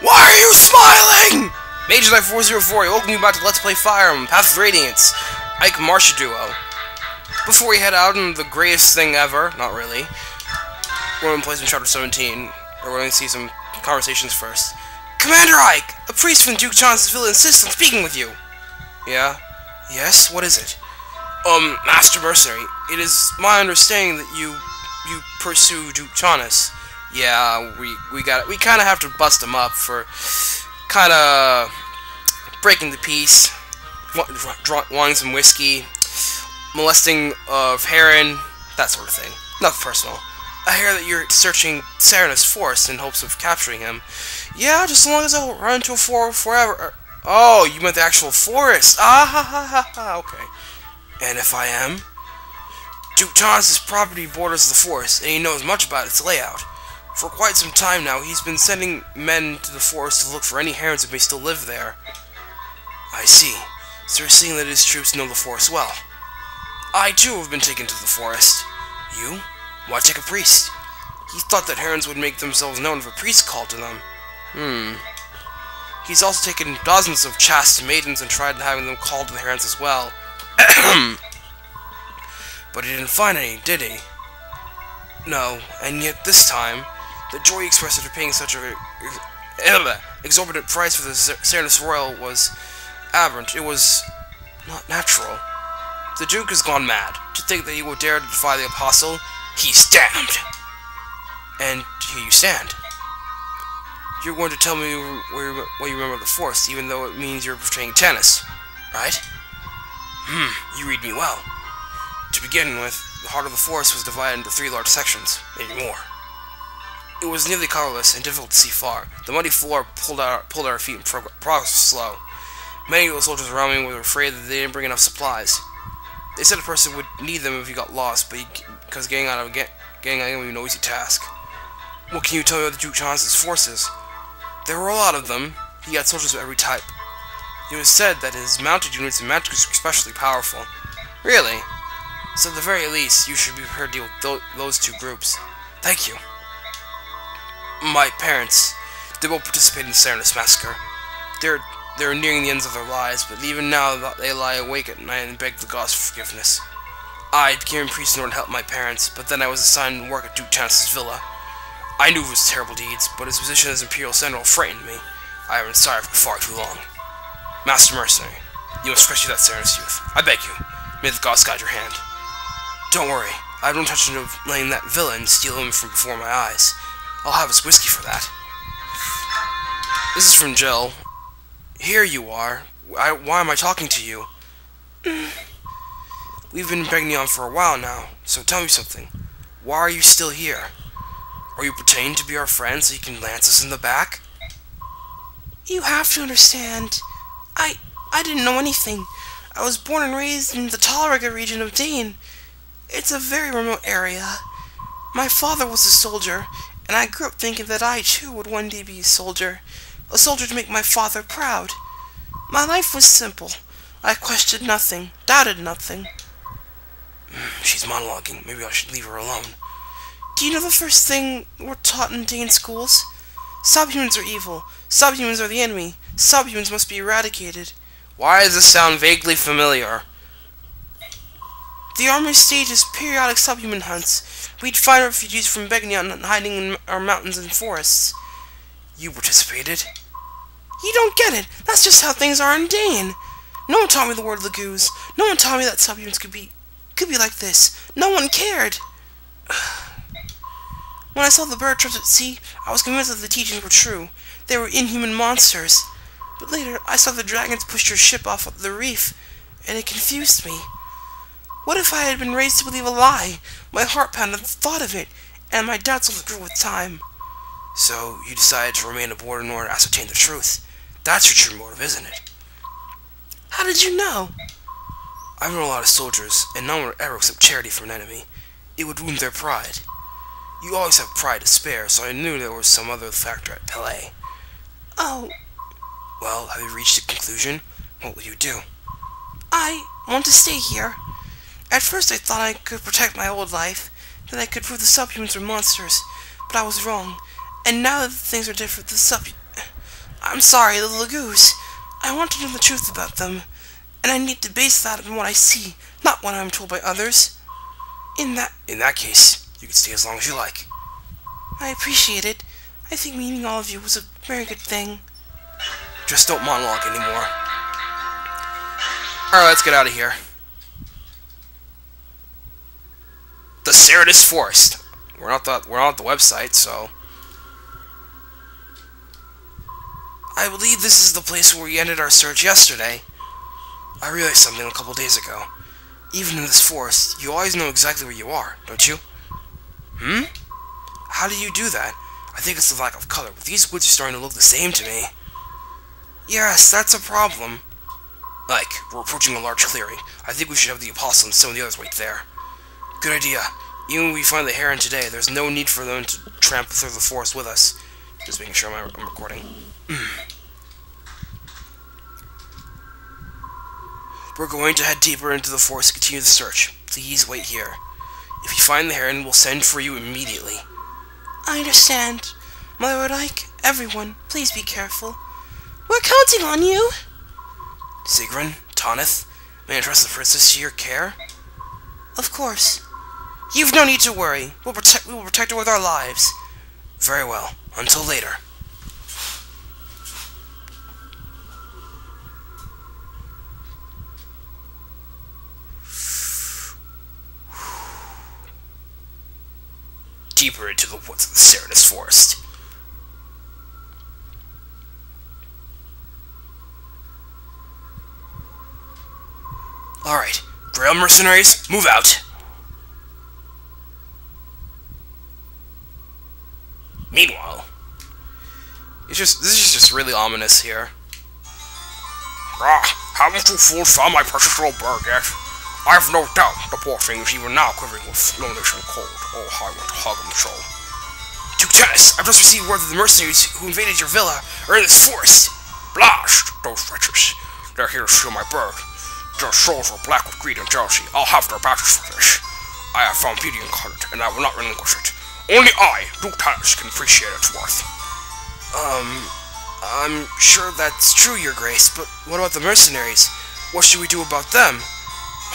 Why are you smiling? Mage Knight 404, welcome you back to Let's Play Fire Emblem, Path of Radiance, Ike Marcia duo. Before we head out on the greatest thing ever, not really, we're in place in Chapter 17, we're going to see some conversations first. Commander Ike! A priest from Duke Johnsonville insists on speaking with you! Yeah? Yes? What is it? Master Mercenary, it is my understanding that you pursue Duke Jonas. Yeah, we kinda have to bust him up for kinda breaking the peace, wanting some whiskey, molesting of heron, that sort of thing. Nothing personal. I hear that you're searching Sernes Forest in hopes of capturing him. Yeah, just as long as I don't run into a forest forever. Oh, you meant the actual forest. Ah ha ha ha ha, okay. And if I am? Duke John's property borders the forest, and he knows much about its layout. For quite some time now, he's been sending men to the forest to look for any herons that may still live there. I see. So you're seeing that his troops know the forest well. I, too, have been taken to the forest. You? Why take a priest? He thought that herons would make themselves known if a priest called to them. He's also taken dozens of chaste maidens and tried having them called to the herons as well. But he didn't find any, did he? No, and yet this time, the joy he expressed after paying such a exorbitant price for the Serenes Royal was aberrant. It was not natural. The Duke has gone mad. To think that he would dare to defy the Apostle, he's damned! And here you stand. You're going to tell me what you remember of the forest, even though it means you're portraying tennis, right? You read me well. To begin with, the heart of the forest was divided into 3 large sections, maybe more. It was nearly colorless and difficult to see far. The muddy floor pulled at our feet and progress was slow. Many of the soldiers around me were afraid that they didn't bring enough supplies. They said a person would need them if he got lost, but because getting out of would be no easy task. What can you tell me about the Duke Johnson's forces? There were a lot of them. He had soldiers of every type. It was said that his mounted units and magic were especially powerful. Really? So at the very least, you should be prepared to deal with those 2 groups. Thank you. My parents, they both participated in the Serenes massacre. They're nearing the ends of their lives, but even now they lie awake at night and beg the gods for forgiveness. I became a priest in order to help my parents, but then I was assigned to work at Duke Chance's villa. I knew of his terrible deeds, but his position as Imperial Sentinel frightened me. I have been sorry for far too long. Master Mercenary, you must rescue that Serenes youth. I beg you. May the gods guide your hand. Don't worry, I have no intention of letting that villain steal him from before my eyes. I'll have his whiskey for that. This is from Jill. Here you are. Why am I talking to you? We've been begging you on for a while now, so tell me something. Why are you still here? Are you pretending to be our friend so you can lance us in the back? You have to understand. I didn't know anything. I was born and raised in the Talriga region of Dane. It's a very remote area. My father was a soldier, and I grew up thinking that I, too, would one day be a soldier to make my father proud. My life was simple. I questioned nothing, doubted nothing. She's monologuing. Maybe I should leave her alone. Do you know the first thing we're taught in Dane schools? Subhumans are evil. Subhumans are the enemy. Subhumans must be eradicated. Why does this sound vaguely familiar? The army stages periodic subhuman hunts. We'd find refugees from Begnion hiding in our mountains and forests. You participated? You don't get it. That's just how things are in Dane. No one taught me the word Looooooong. No one taught me that subhumans could be like this. No one cared. When I saw the bird traps at sea, I was convinced that the teachings were true. They were inhuman monsters. But later, I saw the dragons push your ship off the reef, and it confused me. What if I had been raised to believe a lie? My heart pounded at the thought of it, and my doubts only grew with time. So, you decided to remain aboard in order to ascertain the truth. That's your true motive, isn't it? How did you know? I've known a lot of soldiers, and none would ever accept charity from an enemy. It would wound their pride. You always have pride to spare, so I knew there was some other factor at play. Oh. Well, have you reached a conclusion? What will you do? I want to stay here. At first I thought I could protect my old life, that I could prove the subhumans were monsters, but I was wrong. And now that things are different, I'm sorry, the Looooooongs. I want to know the truth about them, and I need to base that on what I see, not what I'm told by others. In that case, you can stay as long as you like. I appreciate it. I think meeting all of you was a very good thing. Just don't monologue anymore. Alright, let's get out of here. The Sernes Forest. We're not at the website, so I believe this is the place where we ended our search yesterday. I realized something a couple days ago. Even in this forest, you always know exactly where you are, don't you? How do you do that? I think it's the lack of color, but these woods are starting to look the same to me. Yes, that's a problem. Like, we're approaching a large clearing. I think we should have the Apostle and some of the others wait there. Good idea. Even when we find the heron today, there's no need for them to tramp through the forest with us. Just making sure I'm recording. We're going to head deeper into the forest to continue the search. Please wait here. If you find the heron, we'll send for you immediately. I understand. Mother would like everyone, please be careful. We're counting on you. Sigrun, Tanith, may I trust the princess to your care? Of course. You've no need to worry. We will protect her with our lives. Very well. Until later. Deeper into the woods of the Sernes Forest. Alright, Grail mercenaries, move out. Meanwhile, this is just really ominous here. Haven't you fools found my precious little bird yet? I have no doubt the poor thing is even now quivering with loneliness and cold. Oh, how I want to hug him so. Duke Tennis, I've just received word that the mercenaries who invaded your villa are in this forest. Blast! Those wretches. They're here to steal my bird. Their souls are black with greed and jealousy. I'll have their badges for this. I have found beauty incarnate, and I will not relinquish it. Only I, Duke Tennis, can appreciate its worth. I'm sure that's true, Your Grace, but what about the mercenaries? What should we do about them?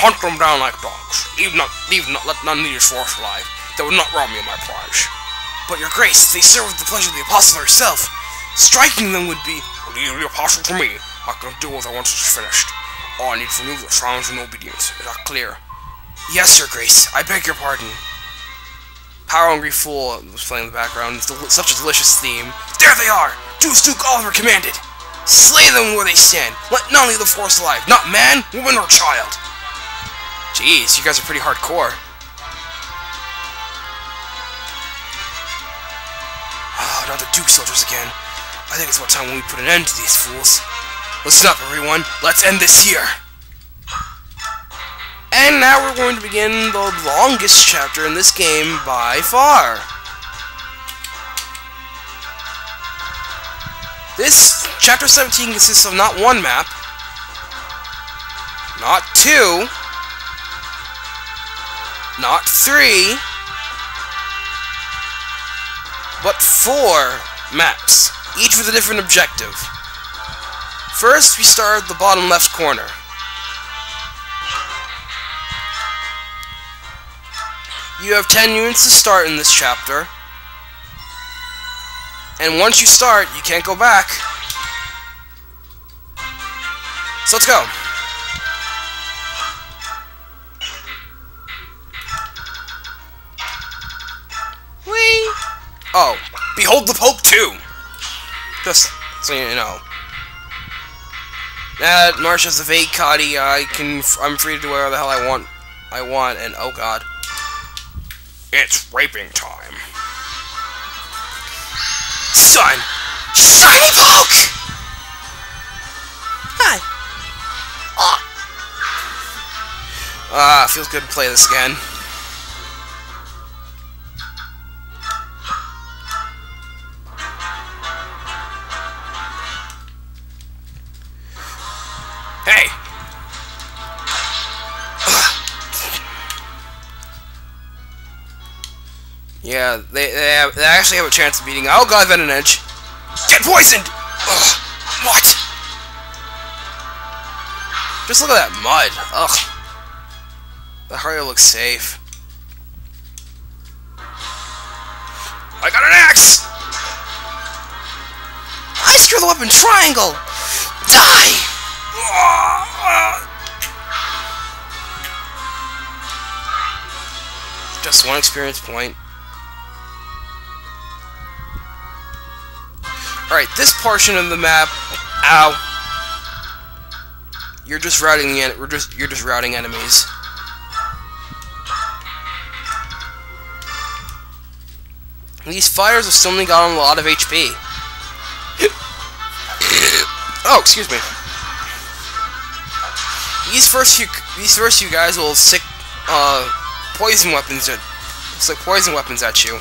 Hunt them down like dogs. Let none leave this forest alive. They would not rob me of my prize. But Your Grace, they serve with the pleasure of the Apostle herself. Striking them would be... Leave the Apostle to me. I can do what I want is finished. All I need from you is silence and obedience. Is that clear? Yes, Your Grace. I beg your pardon. Power Hungry Fool was playing in the background. It's such a delicious theme. There they are! Do as Duke Oliver commanded! Slay them where they stand. Let none leave the forest alive. Not man, woman, or child. Jeez, you guys are pretty hardcore. Oh, not the Duke soldiers again. I think it's about time we put an end to these fools. Listen up, everyone. Let's end this here. And now we're going to begin the longest chapter in this game by far. This chapter 17 consists of not one map, not two, not three, but 4 maps, each with a different objective. First, we start at the bottom left corner. You have 10 units to start in this chapter. And once you start, you can't go back. So let's go. Whee! Oh, behold the Pope too! Just so you know. Marcia's a vague Cotty. I'm free to do whatever the hell I want, and oh god. It's raping time. Son! Shiny Poke! Hi. Feels good to play this again. Hey! Yeah, they actually have a chance of beating. Oh god, Venom Edge! Get poisoned! What? Just look at that mud. Ugh. The hardly looks safe. I got an axe! I screw the weapon triangle! Die! Just one experience point. Alright, this portion of the map. Ow. You're just routing you're just routing enemies. These fighters have suddenly gotten a lot of HP. Oh, excuse me. These first few guys will stick poison weapons at poison weapons at you.